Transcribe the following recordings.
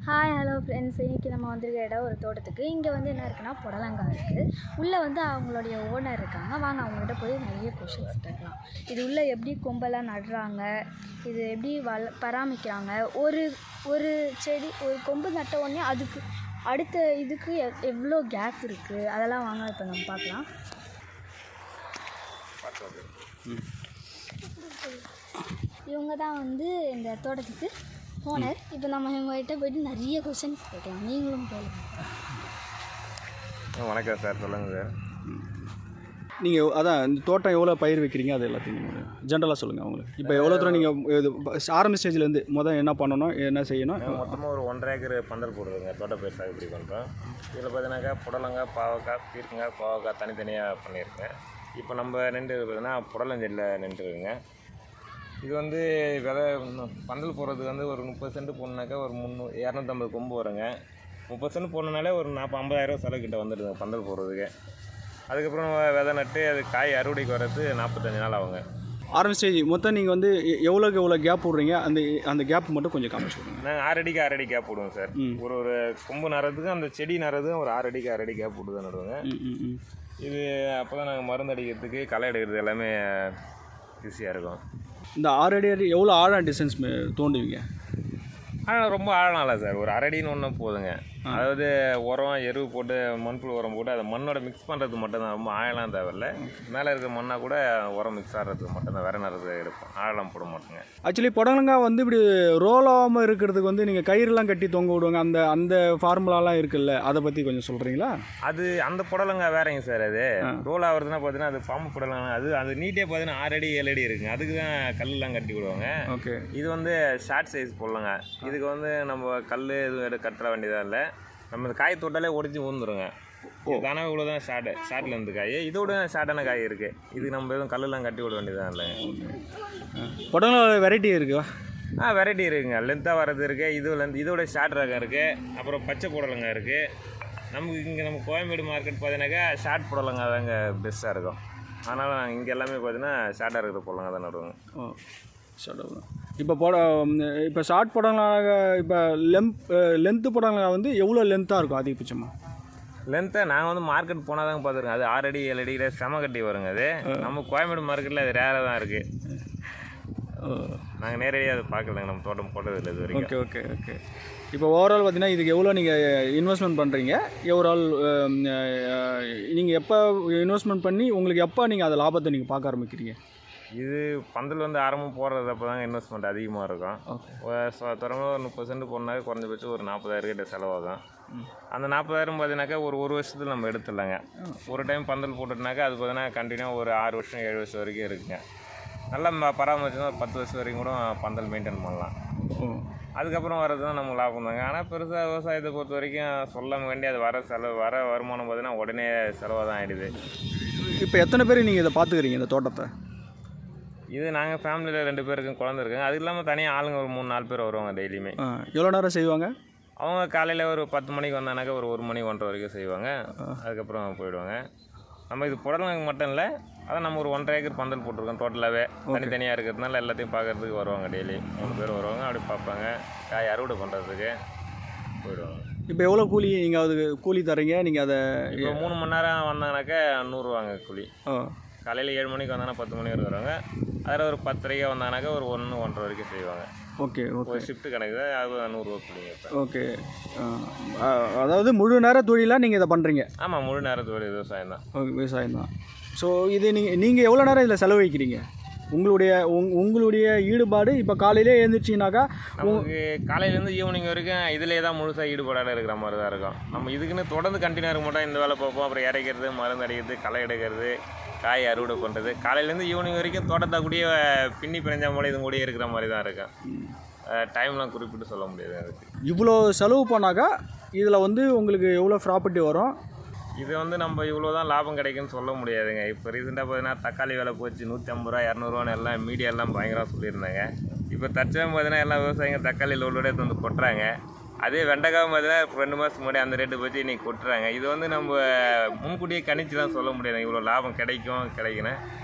Hi hello friends, இன்றைக்கி நம்ம வந்திருக்க இடம் ஒரு தோட்டத்துக்கு. இங்கே வந்து என்ன இருக்குன்னா புடலங்காய் இருக்குது. உள்ளே வந்து அவங்களுடைய ஓனர் இருக்காங்க. வாங்க அவங்ககிட்ட போய் நிறைய கொஷின்ஸ் கேட்கலாம். இது உள்ளே எப்படி கொம்பெல்லாம் நடுறாங்க, இது எப்படி பராமரிக்கிறாங்க, ஒரு செடி ஒரு கொம்பு நட்ட உடனே அதுக்கு அடுத்த இதுக்கு எவ்வளோ கேப் இருக்குது, அதெல்லாம் வாங்க இப்போ நம்ம பார்க்கலாம். இவங்க தான் வந்து இந்த தோட்டத்துக்கு ஓனர். இப்போ நம்ம இவங்ககிட்ட போய்ட்டு நிறைய கொஷின்ஸ் கேட்கலாம். நீங்களும் கேளுங்க. வணக்கம் சார், சொல்லுங்கள் சார். நீங்கள் அதான் இந்த தோட்டம் எவ்வளோ பயிர் வைக்கிறீங்க அது எல்லாத்தையும் நீங்கள் ஜென்ரலாக சொல்லுங்கள் அவங்களுக்கு. இப்போ எவ்வளோ தூரம் நீங்கள் இது ஆரம்ப ஸ்டேஜ்லேருந்து என்ன பண்ணணும், என்ன செய்யணும்? மொத்தமாக ஒரு 1.5 ஏக்கர் பந்தல் போடுறதுங்க, தோட்டப்பயிர் சாகுபடி பண்ணுறோம். இதில் பார்த்தீங்கன்னாக்கா புடலங்காய், பாவக்காய், பீர்க்கங்காய், பாவக்காய் தனித்தனியாக பண்ணியிருக்கேன். இப்போ நம்ம நின்று இருக்குதுன்னா புடலஞ்செடியில் நின்றுருக்குங்க. இது வந்து விதை பந்தல் போடுறதுக்கு வந்து ஒரு 30 சென்ட் போடணுனாக்கா ஒரு 250 கொம்பு வருங்க. 30 சென்ட் போடணுனாலே ஒரு 50,000 செலவு கிட்ட வந்துடுதுங்க பந்தல் போடுறதுக்கு. அதுக்கப்புறம் விதை நட்டு அது காய் அறுவடைக்கு வர்றது 45 நாள் ஆகுங்க. ஆரம்ப ஸ்டேஜ் மொத்தம் நீங்கள் வந்து எவ்வளோ கேப் விட்றீங்க, அந்த கேப் மட்டும் கொஞ்சம் காமிச்சு விடுங்க. நாங்கள் 6 அடிக்கு 6 அடி கேப் விடுவோம் சார். ஒரு கொம்பு நடுறதுக்கு அந்த செடி நடுறதுக்கும் ஒரு 6 அடிக்கு 6 அடி கேப் விட்டு தான் நடுவோங்க. இது அப்போ தான் நாங்கள் மருந்து அடிக்கிறதுக்கு களை எடுக்கிறது எல்லாமே ஈஸியாக இருக்கும். இந்த 6 அடி எவ்வளோ ஆழம் டிஸ்டன்ஸ் தோண்டுவீங்க? ஆனால் ரொம்ப ஆழம் இல்லை சார், ஒரு 1/2 அடின்னு ஒன்று போதுங்க. அதாவது உரம் எருவு போட்டு மண்புழு உரம் போட்டு அதை மண்ணோட மிக்ஸ் பண்ணுறதுக்கு மட்டும்தான், ரொம்ப ஆழம் தேவையில்லை. மேலே இருக்கிற மண்ணாக கூட உரம் மிக்ஸ் ஆகிறதுக்கு மட்டும்தான், வேற நேரத்தை எடுப்போம், ஆழம் போட மாட்டோங்க. ஆக்சுவலி புடலங்காய் வந்து இப்படி ரோல் ஆகாமல் இருக்கிறதுக்கு வந்து நீங்கள் கயிறுலாம் கட்டி தொங்க விடுவாங்க, அந்த ஃபார்முலாலாம் இருக்குல்ல, அதை பற்றி கொஞ்சம் சொல்கிறீங்களா? அது அந்த புடலங்காய் வேறங்க சார். அது ரோல் ஆகுறதுன்னா பார்த்தீங்கன்னா அது பாம்பு புடலங்காய். அது நீட்டே பார்த்தீங்கன்னா 6 அடி 7 அடி இருக்குங்க. அதுக்கு தான் கல்லுலாம் கட்டி விடுவாங்க. ஓகே. இது வந்து ஷார்ட் சைஸ் புடலங்க. இதுக்கு வந்து நம்ம கல் எதுவும் கட்ட வேண்டியதாக இல்லை. நம்ம இந்த காய் தொட்டாலே ஒடிச்சு ஊந்துருங்க. தானே இவ்வளோ தான் ஷார்ட்டில் இருந்து காய். இதோட ஷார்ட்டான காய் இருக்குது. இதுக்கு நம்ம எதுவும் கல்லுலாம் கட்டி விட வேண்டியதாக இல்லைங்க. புடலங்காய் வெரைட்டி இருக்குவா? வெரைட்டி இருக்குங்க. லென்த்தாக வர்றது இருக்குது, இதோட ஷார்ட் ரகம் இருக்குது. அப்புறம் பச்சை புடலங்காய் இருக்குது. நம்ம கோயம்பேடு மார்க்கெட் பார்த்தீங்கன்னாக்கா ஷார்ட் புடலங்காய் தாங்க பெஸ்ட்டாக இருக்கும். அதனால் நாங்கள் இங்கே எல்லாமே பார்த்தீங்கன்னா ஷார்ட்டாக இருக்கிற புடலங்காய் தான் நடுவோங்க. இப்போ ஷார்ட் புடலங்காய், இப்போ லென்த்து புடலங்காய் வந்து எவ்வளோ லென்த்தாக இருக்கும் அதிகபட்சமாக? லென்த்தை நாங்கள் வந்து மார்க்கெட் போனால் தாங்க பார்த்துருக்கோம். அது 6 அடி 7 அடியில் செம கட்டி வருங்க. அது நம்ம கோயம்பேடு மார்க்கெட்டில் அது ரேராக தான் இருக்குது. நாங்கள் நேரடியாக அதை பார்க்கலங்க, நம்ம தோட்டம் போட்டதில்லை இது வரைக்கும். ஓகே. இப்போ ஓவரால் பார்த்தீங்கன்னா இதுக்கு எவ்வளோ நீங்கள் இன்வெஸ்ட்மெண்ட் பண்ணுறீங்க? ஓவரால் நீங்கள் எப்போ இன்வெஸ்ட்மெண்ட் பண்ணி உங்களுக்கு எப்போ நீங்கள் அதை லாபத்தை நீங்கள் பார்க்க ஆரம்பிக்கிறீங்க? இது பந்தல் வந்து ஆரம்பம் போடுறது அப்போ தாங்க இன்வெஸ்ட்மெண்ட் அதிகமாக இருக்கும். தொடர்ந்து ஒரு 30 சென்ட் போனாக்க குறைஞ்சபட்சம் ஒரு 40,000 கிட்ட செலவாகும். அந்த 40,000 பார்த்தீங்கன்னாக்கா ஒரு வருஷத்தில் நம்ம எடுத்துடலாங்க. ஒரு டைம் பந்தல் போட்டுட்டுனாக்கா அது பார்த்தீங்கன்னா கண்டினியூவாக ஒரு 6 வருஷம் 7 வருஷம் வரைக்கும் இருக்குங்க. நல்லா பராமரிச்சுன்னா ஒரு 10 வருஷம் வரைக்கும் கூட பந்தல் மெயின்டைன் பண்ணலாம். அதுக்கப்புறம் வர்றது தான் நம்ம லாபம் தாங்க. ஆனால் பெருசாக விவசாயத்தை பொறுத்த வரைக்கும் சொல்ல வேண்டிய அது வர வருமானம் பார்த்தீங்கன்னா உடனே செலவாக தான் ஆகிடுது. இப்போ எத்தனை பேர் நீங்கள் இதை பார்த்துக்கிறீங்க இந்த தோட்டத்தை? இது நாங்கள் ஃபேமிலியில் 2 பேருக்கும் குழந்தை இருக்குங்க. அது இல்லாமல் தனியாக ஆளுங்க ஒரு 3-4 பேர் வருவாங்க டெய்லியுமே. எவ்வளோ நேரம் செய்வாங்க? அவங்க காலையில் ஒரு 10 மணிக்கு வந்தானாக்கா ஒரு 1 மணி 1:30 வரைக்கும் செய்வாங்க. அதுக்கப்புறம் போயிடுவாங்க. நம்ம இது புடலங்காய்க்கு மட்டும் இல்லை, அதான் நம்ம ஒரு 1.5 ஏக்கர் பந்தல் போட்டிருக்கோம். டோட்டலாகவே தனித்தனியாக இருக்கிறதுனால எல்லாத்தையும் பார்க்குறதுக்கு வருவாங்க. டெய்லி 3 பேர் வருவாங்க, அப்படி பார்ப்பாங்க. காய் அறுவடை பண்ணுறதுக்கு போயிடுவாங்க. இப்போ எவ்வளோ கூலி நீங்கள் அதுக்கு கூலி தரீங்க? நீங்கள் அதை இப்போ 3 மணி நேரம் வந்தாங்கனாக்கா 100 ரூபாங்க கூலி. காலையில் 7 மணிக்கு வந்தாங்கன்னா 10 மணி வரைக்கும் வருவாங்க. அதில் ஒரு 10:30 வந்தாங்கனாக்கா ஒரு 1-1:30 வரைக்கும் செய்வாங்க. ஓகே. ஒரு ஷிஃப்ட் கணக்கு தான், அது 100 ரூபா கூலிங்க. ஓகே. அதாவது முழு நேர தொழிலாக நீங்கள் இதை பண்ணுறீங்க? ஆமாம், முழு நேர தொழில் விவசாயம் தான். விவசாயம் தான். ஸோ இது நீங்கள் எவ்வளோ நேரம் இதில் செலவழிக்கிறீங்க? உங்களுடைய ஈடுபாடு இப்போ காலையிலே எழுந்திரிச்சிங்கனாக்கா நமக்கு காலையிலேருந்து ஈவினிங் வரைக்கும் இதிலே தான் முழுசாக ஈடுபாடாக இருக்கிற மாதிரி தான் இருக்கும். நம்ம இதுக்குன்னு தொடர்ந்து கண்டினியூ இருக்க மாட்டோம். இந்த வேலை பார்ப்போம், அப்புறம் இறைக்கிறது, மருந்து அடிக்கிறது, களை எடுக்கிறது, காய் அறுவடை பண்ணுறது. காலையிலேருந்து ஈவினிங் வரைக்கும் தோட்டத்தை கூடிய பின்னி பிணைஞ்ச போல இது கூடிய இருக்கிற மாதிரி தான் இருக்கும். டைம்லாம் குறிப்பிட்டு சொல்ல முடியாது. அதுக்கு இவ்வளோ செலவு பண்ணாக்கா இதில் வந்து உங்களுக்கு எவ்வளோ ப்ராப்பர்ட்டி வரும்? இது வந்து நம்ம இவ்வளோ தான் லாபம் கிடைக்குன்னு சொல்ல முடியாதுங்க. இப்போ ரீசெண்டாக பார்த்தீங்கன்னா தக்காளி விலை போச்சு 150 ரூபா 200 ரூபான்னு எல்லாம் மீடியாலாம் பயங்கரமாக சொல்லியிருந்தாங்க. இப்போ தற்சமயம் பார்த்தீங்கன்னா எல்லா விவசாயிங்க தக்காளி லோடோட எடுத்து வந்து கொட்டுறாங்க. அதே வெண்டைக்காவும் பார்த்தீங்கன்னா 2 மாதத்துக்கு முன்னாடி அந்த ரேட்டு பற்றி இன்றைக்கி கொட்டுறாங்க. இது வந்து நம்ம முன்கூட்டியே கணிச்சுலாம் சொல்ல முடியாது இவ்வளோ லாபம் கிடைக்கணும்.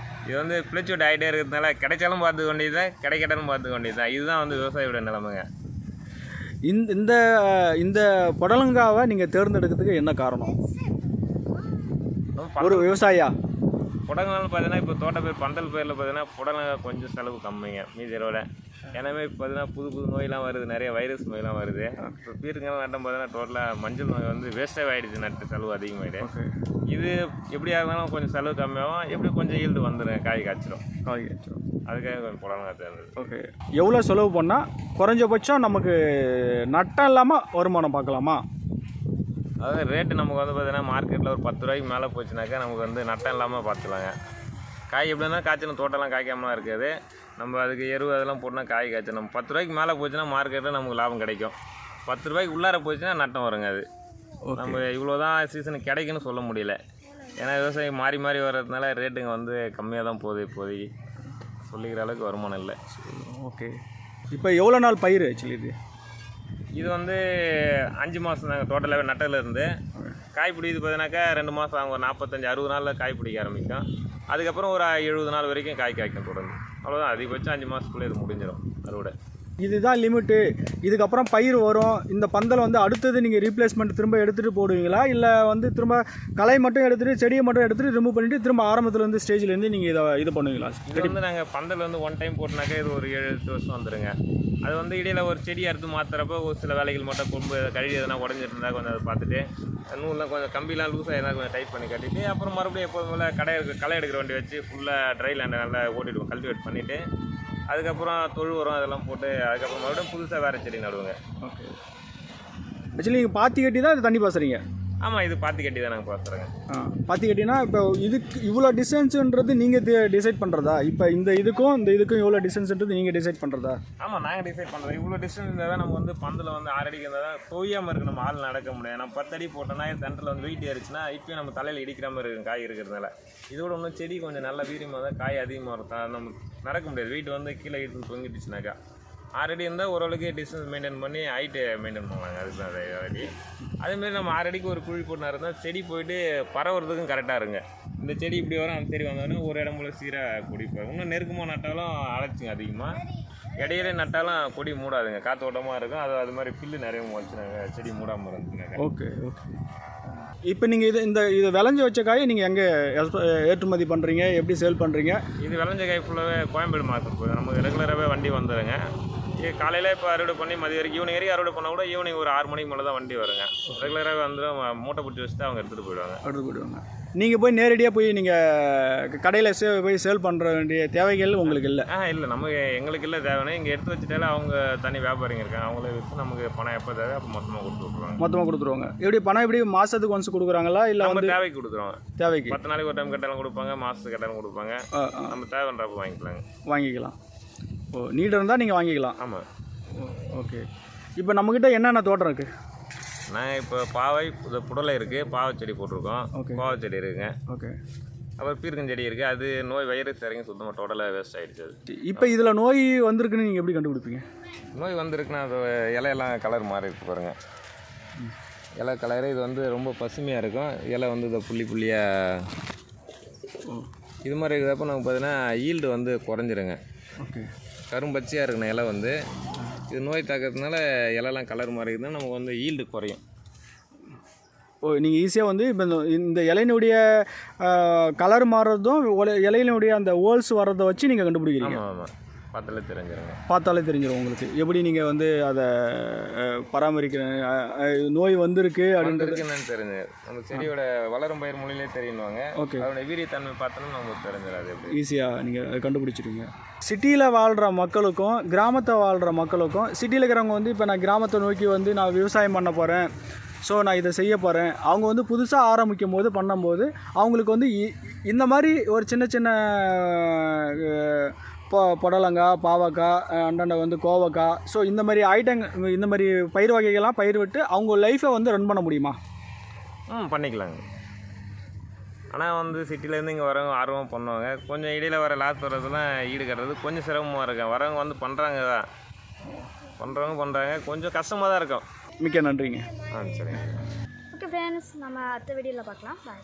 இது வந்து ஃப்ளக்சுவேட் ஆகிட்டே இருக்கிறதுனால கிடைச்சாலும் பார்த்துக்க வேண்டியது தான், கிடைக்கட்டாலும் பார்த்துக்க வேண்டியது தான். இதுதான் வந்து விவசாயியோட நிலைமைங்க. இந்த இந்த புடலங்காவை நீங்கள் தேர்ந்தெடுக்கிறதுக்கு என்ன காரணம்? ஒரு விவசாயியா புடலங்கான்னு பார்த்தீங்கன்னா இப்போ தோட்ட பயிர் பந்தல் பயிரில் பார்த்தீங்கன்னா புடலங்காய் கொஞ்சம் செலவு கம்மிங்க மீதியோட. எனவே இப்போ பார்த்தீங்கன்னா புது நோயெலாம் வருது, நிறைய வைரஸ் நோயெலாம் வருது. இப்போ பீர்க்கெல்லாம் நட்டம் பார்த்தீங்கன்னா டோட்டலாக மஞ்சள் நோய் வந்து வேஸ்ட்டாக ஆகிடுச்சு, நட்டு செலவு அதிகமாகிடு. இது எப்படியா இருந்தாலும் கொஞ்சம் செலவு கம்மியாகும், எப்படி கொஞ்சம் ஈல்டு வந்துடும், காய் காய்ச்சிடும். அதுக்காக கொஞ்சம் புடலங்காய் தேர்ந்தது. ஓகே, எவ்வளோ செலவு பண்ணால் குறைஞ்சபட்சம் நமக்கு நட்டம் இல்லாமல் வருமானம் பார்க்கலாமா? அதாவது ரேட்டு நமக்கு வந்து பார்த்தீங்கன்னா மார்க்கெட்டில் ஒரு 10 ரூபாய்க்கு மேலே போச்சுனாக்கா நமக்கு வந்து நட்டம் இல்லாமல் பார்த்துலாங்க. காய் எப்படின்னா காய்ச்சணும், தோட்டம்லாம் காய்க்காமலாம் இருக்காது. நம்ம அதுக்கு எருவு அதெல்லாம் போட்டுனா காய் காய்ச்சணும். நம்ம 10 ரூபாய்க்கு மேலே போச்சுன்னா மார்க்கெட்டில் நமக்கு லாபம் கிடைக்கும். 10 ரூபாய்க்கு உள்ளார போச்சுன்னா நட்டம் வருங்க. அது நம்ம இவ்வளோ தான் சீசனுக்கு கிடைக்குன்னு சொல்ல முடியல. ஏன்னா விவசாயம் மாறி மாறி வர்றதுனால ரேட்டுங்க வந்து கம்மியாக தான் போகுது. இப்போதைக்கு சொல்லிக்கிற அளவுக்கு வருமானம் இல்லை. ஓகே, இப்போ எவ்வளோ நாள் பயிர் ஆக்சுவலி இது வந்து 5 மாதம் தாங்க டோட்டலாகவே நட்டலேருந்து. காய் பிடிக்குது பார்த்தீங்கன்னாக்கா 2 மாதம் ஆகும். ஒரு 45-60 நாளில் காய் பிடிக்க ஆரம்பிக்கும். அதுக்கப்புறம் ஒரு 70 நாள் வரைக்கும் காய் காய்க்கும் தொடர்ந்து. அவ்வளோதான், அதிகபட்சம் 5 மாதத்துக்குள்ளே இது முடிஞ்சிடும் அறுவடை. இதுதான் லிமிட்டு. இதுக்கப்புறம் பயிர் வரும். இந்த பந்தல் வந்து அடுத்தது நீங்கள் ரீப்ளேஸ்மெண்ட் திரும்ப எடுத்துகிட்டு போடுவீங்களா, இல்லை வந்து திரும்ப களை மட்டும் எடுத்துகிட்டு செடியை மட்டும் எடுத்துகிட்டு ரிமூவ் பண்ணிவிட்டு திரும்ப ஆரம்பத்துலேருந்து ஸ்டேஜ்லேருந்து நீங்கள் இது பண்ணுவீங்களா? இது வந்து நாங்கள் பந்தல் வந்து 1 டைம் போட்டுனாக்கா இது ஒரு 7-8 வருஷம் வந்துடுங்க. அது வந்து இடையில் ஒரு செடி அறுத்து மாற்றுறப்போ ஒரு சில வேலைகள் மட்டும் கொம்பு கழுவி எதனா உடஞ்சிட்டு இருந்தால் கொஞ்சம் அதை பார்த்துட்டு நூல்லாம் கொஞ்சம் கம்பிலாம் லூஸாக எதனா கொஞ்சம் டைட் பண்ணி கட்டிட்டு அப்புறம் மறுபடியும் எப்போதும் போல் களை எடுக்கிற வண்டி வச்சு ஃபுல்லாக ட்ரை லேண்டை நல்லா ஓட்டிடுவோம், கல்டிவேட் பண்ணிவிட்டு அதுக்கப்புறம் தொழு உரம் அதெல்லாம் போட்டு அதுக்கப்புறம் மறுபடியும் புதுசாக வேறு செடி நடுவோங்க. ஓகே, ஆக்சுவலி நீங்கள் பாத்தி கட்டி தான் இது தண்ணி பாசுறீங்க? ஆமாம், இது பாத்தி கட்டி தான் நாங்கள் பாத்துறோங்க. பாத்தி கட்டினா இப்போ இதுக்கு இவ்வளோ டிஸ்டன்ஸுன்றது நீங்கள் டிசைட் பண்ணுறதா? இப்போ இந்த இதுக்கும் இவ்வளோ டிஸ்டன்ஸுன்றது நீங்கள் டிசைட் பண்ணுறதா? ஆமாம், நாங்கள் டிசைட் பண்ணுறோம். இவ்வளோ டிஸ்டன்ஸ் இருந்தால் தான் நம்ம வந்து பந்தில் வந்து 6 அடிக்கு இருந்தால் தான் தொய்யாமல் இருக்குது, நம்ம ஆள் நடக்க முடியாது. நம்ம 10 அடி போட்டோன்னா சென்டரில் வந்து வெயிட் ஏறிச்சுன்னா இப்போயும் நம்ம தலையில் இடிக்கிற மாதிரி இருக்கும் காய் இருக்கிறதுனால. இதோட இன்னும் செடி கொஞ்சம் நல்ல வீரியமாக தான் காய் அதிகமாக இருக்கும், நம்ம நடக்க முடியாது. வெயிட் வந்து கீழே இழுத்து தொங்கிட்டுச்சுனாக்கா 6 அடி இருந்தால் ஓரளவுக்கு டிஸ்டன்ஸ் மெயின்டைன் பண்ணி ஹைட்டு மெயின்டைன் பண்ணுவாங்க. அதுதான் அடி. அதேமாரி நம்ம 6 அடிக்கு ஒரு குழி போட்டுனா இருந்தால் செடி போயிட்டு பரவுறதுக்கும் கரெக்டாக இருங்க. இந்த செடி இப்படி வரும், அந்த செடி வந்தோடனே ஒரு இடம் போல் சீராக கொடி போகும். இன்னும் நெருக்கமாக நட்டாலும் அழைச்சிங்க அதிகமாக, இடையிலே நட்டாலும் கொடி மூடாதுங்க, காற்றோட்டமாக இருக்கும். அது மாதிரி பில்லு நிறைய வச்சுனாங்க, செடி மூடாமல் இருந்துச்சுனாங்க. Okay okay. இப்போ நீங்கள் இதை விளைஞ்சி வச்ச காயை நீங்கள் எங்கே ஏற்றுமதி பண்ணுறீங்க, எப்படி சேல் பண்ணுறீங்க? இது விளைஞ்ச காய் ஃபுல்லாகவே கோயம்பேடு மார்க்கெட் போகுது. நமக்கு ரெகுலராகவே வண்டி வந்துடுங்க. காலையில் இப்போ அறுவடை பண்ணி மதியம் வரைக்கும் ஈவினிங் வரைக்கும் அறுவடை பண்ணால் கூட ஈவினிங் ஒரு 6 மணிக்கு மேலே தான் வண்டி வருங்க. ரெகுலராகவே வந்துடும், மூட்டை பிடிச்சி வச்சுட்டு அவங்க எடுத்துகிட்டு போயிடுவாங்க. நீங்கள் போய் நேரடியாக போய் நீங்கள் கடையில் போய் சேல் பண்ணுற வேண்டிய தேவைகள் உங்களுக்கு இல்லை? இல்லை, எங்களுக்கு இல்லை தேவைன்னா இங்கே எடுத்து வச்சுட்டாலே அவங்க தனி வியாபாரிங்க இருக்காங்க, அவங்களே விற்று நமக்கு பணம் எப்போ தேவை அப்போ மொத்தமாக கொடுத்துருவாங்க. எப்படி பணம் எப்படி மாதத்துக்கு ஒன்ஸ் கொடுக்குறாங்களா, இல்லை வந்து தேவைக்கு கொடுத்துருவாங்க? தேவைக்கு 10 நாளைக்கு ஒரு டைம் கேட்டாலும் கொடுப்பாங்க, மாதத்துக்கு கேட்டாலும் கொடுப்பாங்க. நம்ம தேவைன்றப்போ வாங்கிக்கலாம். ஓ, நீட் இருந்தால் நீங்கள் வாங்கிக்கலாம். ஆமாம். ஓகே, இப்போ நம்மக்கிட்ட என்னென்ன தோட்டம் இருக்குது? நாங்கள் இப்போ பாவை புடலை இருக்குது, பாவை செடி போட்டிருக்கோம். ஓகே, பாவை செடி இருக்குங்க. ஓகே. அப்புறம் பீர்க்கஞ்செடி இருக்குது. அது நோய் வைரஸ் இறங்கி சுத்தமாக டோட்டலாக வேஸ்ட் ஆகிடுச்சு. அது இப்போ இதில் நோய் வந்திருக்குன்னு நீங்கள் எப்படி கண்டுபிடிப்பீங்க? நோய் வந்திருக்குன்னா அது இலையெல்லாம் கலர் மாறி இருக்கு பாருங்கள். இலை கலரு இது வந்து ரொம்ப பசுமையாக இருக்கும். இலை வந்து இதை புள்ளி புள்ளியாக இது மாதிரி இருக்கிறப்ப நமக்கு பார்த்தீங்கன்னா ஈல்டு வந்து குறைஞ்சிருங்க. ஓகே, கரும்பச்சையாக இருக்கணும் இலை வந்து. இது நோய் தாக்கிறதுனால இலைலாம் கலர் மாறிக்குதுன்னா நமக்கு வந்து ஈல்டு குறையும். ஓ, நீங்கள் ஈஸியாக வந்து இப்போ இந்த இலையினுடைய கலர் மாறுறதும் இலையினுடைய அந்த ஹோல்ஸ் வர்றதை வச்சு நீங்கள் கண்டுபிடிக்கிறீங்க? ஆமாம் ஆமாம், பார்த்தாலே தெரிஞ்சிடும் உங்களுக்கு. எப்படி நீங்கள் வந்து அதை பராமரிக்கிற நோய் வந்திருக்கு அப்படின்றது என்னன்னு தெரிஞ்சு நம்ம செடியோட வளரும் பயிர் மொழியிலே தெரியுவாங்க. ஓகே, அதோட வீரியத்தன்மை பார்த்தோன்னா நமக்கு தெரிஞ்சிடாது. ஈஸியாக நீங்கள் கண்டுபிடிச்சிடுவீங்க. சிட்டியில் வாழ்கிற மக்களுக்கும் கிராமத்தை வாழ்கிற மக்களுக்கும், சிட்டியில் இருக்கிறவங்க வந்து இப்போ நான் கிராமத்தை நோக்கி வந்து நான் விவசாயம் பண்ண போகிறேன், ஸோ நான் இதை செய்ய போகிறேன், அவங்க வந்து புதுசாக ஆரம்பிக்கும் போது பண்ணும்போது அவங்களுக்கு வந்து இந்த மாதிரி ஒரு சின்ன சின்ன புடலங்காய், பாவக்காய், அண்டாண்ட வந்து கோவக்காய், ஸோ இந்த மாதிரி இந்த மாதிரி பயிர் வகைகள்லாம் பயிர் விட்டு அவங்க லைஃப்பை வந்து ரன் பண்ண முடியுமா? பண்ணிக்கலாங்க. ஆனால் வந்து சிட்டிலேருந்து இங்கே வரவங்க ஆர்வம் பண்ணுவாங்க. கொஞ்சம் இடையில் வர லாஸ் வர்றதுலாம் ஈடு கட்டுறது கொஞ்சம் சிரமமாக இருக்கும். வரவங்க வந்து பண்ணுறாங்க தான், பண்ணுறாங்க, கொஞ்சம் கஷ்டமாக தான் இருக்கும். மிக்க நன்றிங்க. சரிங்க. ஓகே ஃப்ரெண்ட்ஸ், நம்ம அடுத்த வீடியோவில் பார்க்கலாம். பாய்.